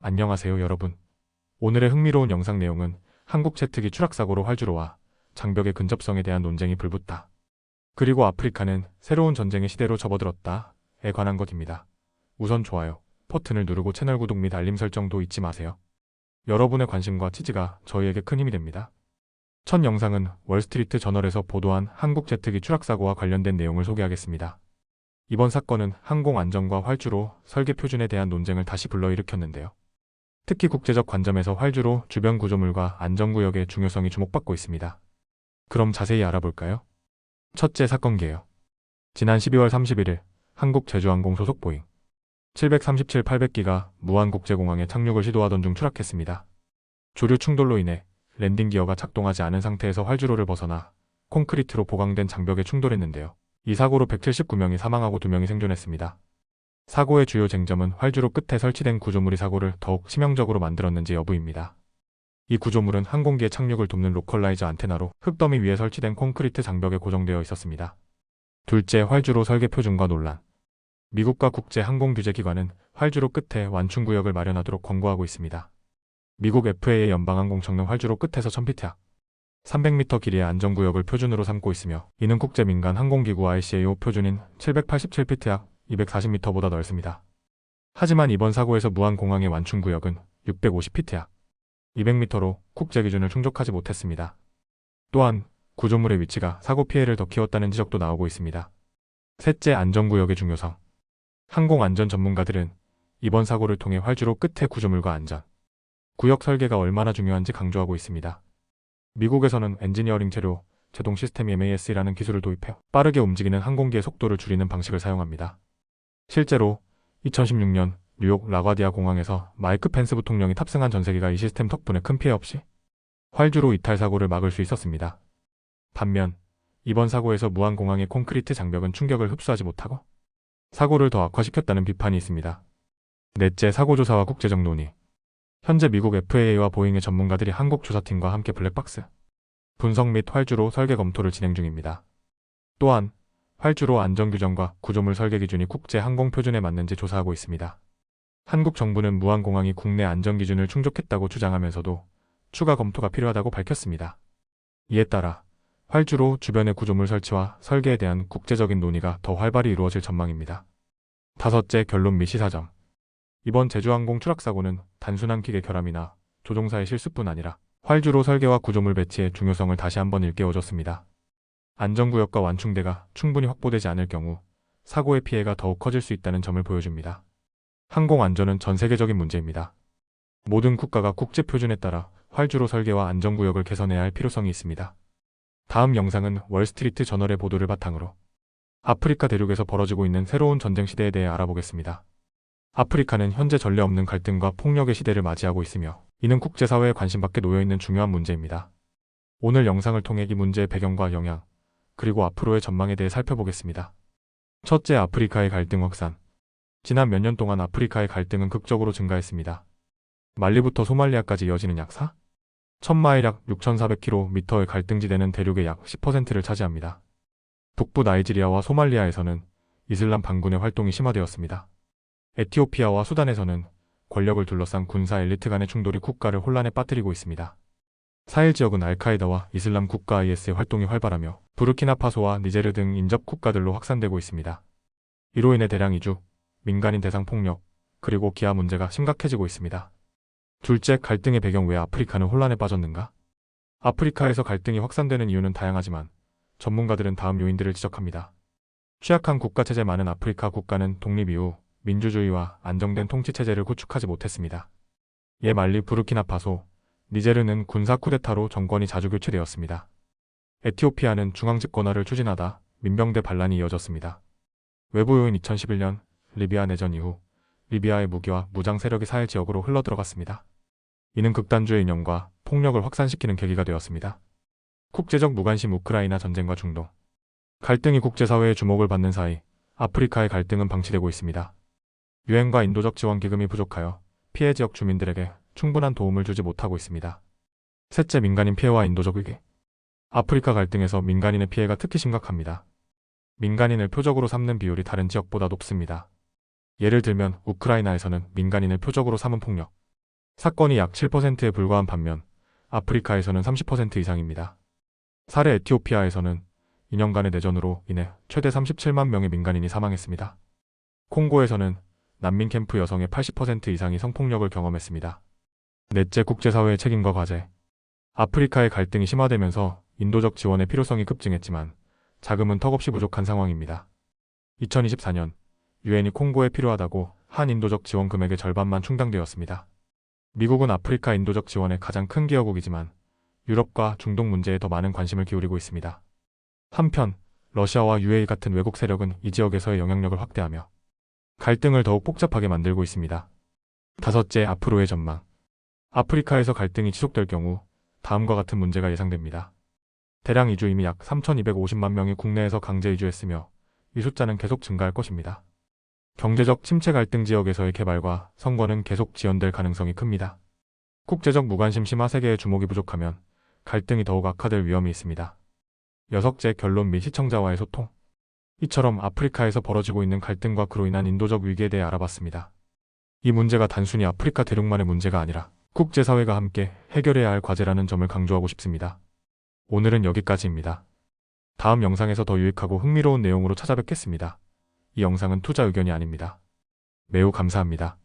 안녕하세요 여러분. 오늘의 흥미로운 영상 내용은 한국 제트기 추락사고로 활주로와 장벽의 근접성에 대한 논쟁이 불붙다. 그리고 아프리카는 새로운 전쟁의 시대로 접어들었다에 관한 것입니다. 우선 좋아요 버튼을 누르고 채널 구독 및 알림 설정도 잊지 마세요. 여러분의 관심과 지지가 저희에게 큰 힘이 됩니다. 첫 영상은 월스트리트 저널에서 보도한 한국 제트기 추락사고와 관련된 내용을 소개하겠습니다. 이번 사건은 항공안전과 활주로 설계 표준에 대한 논쟁을 다시 불러일으켰는데요. 특히 국제적 관점에서 활주로 주변 구조물과 안전구역의 중요성이 주목받고 있습니다. 그럼 자세히 알아볼까요? 첫째 사건계요. 지난 12월 31일 한국 제주항공 소속 보잉 737-800기가 무안국제공항에 착륙을 시도하던 중 추락했습니다. 조류 충돌로 인해 랜딩 기어가 작동하지 않은 상태에서 활주로를 벗어나 콘크리트로 보강된 장벽에 충돌했는데요. 이 사고로 179명이 사망하고 2명이 생존했습니다. 사고의 주요 쟁점은 활주로 끝에 설치된 구조물이 사고를 더욱 치명적으로 만들었는지 여부입니다. 이 구조물은 항공기의 착륙을 돕는 로컬라이저 안테나로 흙더미 위에 설치된 콘크리트 장벽에 고정되어 있었습니다. 둘째, 활주로 설계 표준과 논란. 미국과 국제항공규제기관은 활주로 끝에 완충구역을 마련하도록 권고하고 있습니다. 미국 FAA 연방항공청은 활주로 끝에서 1000피트 약 300m 길이의 안전구역을 표준으로 삼고 있으며 이는 국제민간 항공기구 ICAO 표준인 787피트 약 240m보다 넓습니다. 하지만 이번 사고에서 무안공항의 완충구역은 650피트 약 200m로 국제기준을 충족하지 못했습니다. 또한 구조물의 위치가 사고 피해를 더 키웠다는 지적도 나오고 있습니다. 셋째, 안전구역의 중요성. 항공안전 전문가들은 이번 사고를 통해 활주로 끝의 구조물과 안전 구역 설계가 얼마나 중요한지 강조하고 있습니다. 미국에서는 엔지니어링 재료, 제동 시스템 MAS라는 기술을 도입해 빠르게 움직이는 항공기의 속도를 줄이는 방식을 사용합니다. 실제로 2016년 뉴욕 라과디아 공항에서 마이크 펜스 부통령이 탑승한 전세기가 이 시스템 덕분에 큰 피해 없이 활주로 이탈 사고를 막을 수 있었습니다. 반면 이번 사고에서 무안공항의 콘크리트 장벽은 충격을 흡수하지 못하고 사고를 더 악화시켰다는 비판이 있습니다. 넷째, 사고조사와 국제적 논의. 현재 미국 FAA와 보잉의 전문가들이 한국 조사팀과 함께 블랙박스 분석 및 활주로 설계 검토를 진행 중입니다. 또한 활주로 안전규정과 구조물 설계 기준이 국제 항공 표준에 맞는지 조사하고 있습니다. 한국 정부는 무안공항이 국내 안전기준을 충족했다고 주장하면서도 추가 검토가 필요하다고 밝혔습니다. 이에 따라 활주로 주변의 구조물 설치와 설계에 대한 국제적인 논의가 더 활발히 이루어질 전망입니다. 다섯째, 결론 및 시사점. 이번 제주항공 추락사고는 단순한 기계 결함이나 조종사의 실수뿐 아니라 활주로 설계와 구조물 배치의 중요성을 다시 한번 일깨워줬습니다. 안전구역과 완충대가 충분히 확보되지 않을 경우 사고의 피해가 더욱 커질 수 있다는 점을 보여줍니다. 항공안전은 전 세계적인 문제입니다. 모든 국가가 국제표준에 따라 활주로 설계와 안전구역을 개선해야 할 필요성이 있습니다. 다음 영상은 월스트리트 저널의 보도를 바탕으로 아프리카 대륙에서 벌어지고 있는 새로운 전쟁 시대에 대해 알아보겠습니다. 아프리카는 현재 전례 없는 갈등과 폭력의 시대를 맞이하고 있으며 이는 국제사회의 관심 밖에 놓여있는 중요한 문제입니다. 오늘 영상을 통해 이 문제의 배경과 영향, 그리고 앞으로의 전망에 대해 살펴보겠습니다. 첫째, 아프리카의 갈등 확산. 지난 몇 년 동안 아프리카의 갈등은 극적으로 증가했습니다. 말리부터 소말리아까지 이어지는 약 1000마일 약 6400km의 갈등지대는 대륙의 약 10%를 차지합니다. 북부 나이지리아와 소말리아에서는 이슬람 반군의 활동이 심화되었습니다. 에티오피아와 수단에서는 권력을 둘러싼 군사 엘리트 간의 충돌이 국가를 혼란에 빠뜨리고 있습니다. 사헬 지역은 알카에다와 이슬람 국가 IS의 활동이 활발하며 부르키나파소와 니제르 등 인접 국가들로 확산되고 있습니다. 이로 인해 대량 이주, 민간인 대상 폭력, 그리고 기아 문제가 심각해지고 있습니다. 둘째, 갈등의 배경. 왜 아프리카는 혼란에 빠졌는가? 아프리카에서 갈등이 확산되는 이유는 다양하지만 전문가들은 다음 요인들을 지적합니다. 취약한 국가체제. 많은 아프리카 국가는 독립 이후 민주주의와 안정된 통치체제를 구축하지 못했습니다. 이에 말리, 부르키나파소, 니제르는 군사 쿠데타로 정권이 자주 교체되었습니다. 에티오피아는 중앙집권화를 추진하다 민병대 반란이 이어졌습니다. 외부 요인. 2011년 리비아 내전 이후 리비아의 무기와 무장 세력이 사헬 지역으로 흘러들어갔습니다. 이는 극단주의 이념과 폭력을 확산시키는 계기가 되었습니다. 국제적 무관심. 우크라이나 전쟁과 중동. 갈등이 국제사회의 주목을 받는 사이 아프리카의 갈등은 방치되고 있습니다. 유엔과 인도적 지원 기금이 부족하여 피해 지역 주민들에게 충분한 도움을 주지 못하고 있습니다. 셋째, 민간인 피해와 인도적 위기. 아프리카 갈등에서 민간인의 피해가 특히 심각합니다. 민간인을 표적으로 삼는 비율이 다른 지역보다 높습니다. 예를 들면 우크라이나에서는 민간인을 표적으로 삼은 폭력, 사건이 약 7%에 불과한 반면 아프리카에서는 30% 이상입니다. 사례 에티오피아에서는 2년간의 내전으로 인해 최대 37만 명의 민간인이 사망했습니다. 콩고에서는 난민 캠프 여성의 80% 이상이 성폭력을 경험했습니다. 넷째, 국제사회의 책임과 과제. 아프리카의 갈등이 심화되면서 인도적 지원의 필요성이 급증했지만 자금은 턱없이 부족한 상황입니다. 2024년 유엔이 콩고에 필요하다고 한 인도적 지원 금액의 절반만 충당되었습니다. 미국은 아프리카 인도적 지원의 가장 큰 기여국이지만 유럽과 중동 문제에 더 많은 관심을 기울이고 있습니다. 한편 러시아와 UAE 같은 외국 세력은 이 지역에서의 영향력을 확대하며 갈등을 더욱 복잡하게 만들고 있습니다. 다섯째, 앞으로의 전망. 아프리카에서 갈등이 지속될 경우 다음과 같은 문제가 예상됩니다. 대량 이주. 이미 약 3,250만 명이 국내에서 강제 이주했으며 이 숫자는 계속 증가할 것입니다. 경제적 침체. 갈등 지역에서의 개발과 선거는 계속 지연될 가능성이 큽니다. 국제적 무관심. 심화. 세계의 주목이 부족하면 갈등이 더욱 악화될 위험이 있습니다. 여섯째, 결론 및 시청자와의 소통. 이처럼 아프리카에서 벌어지고 있는 갈등과 그로 인한 인도적 위기에 대해 알아봤습니다. 이 문제가 단순히 아프리카 대륙만의 문제가 아니라 국제사회가 함께 해결해야 할 과제라는 점을 강조하고 싶습니다. 오늘은 여기까지입니다. 다음 영상에서 더 유익하고 흥미로운 내용으로 찾아뵙겠습니다. 이 영상은 투자 의견이 아닙니다. 매우 감사합니다.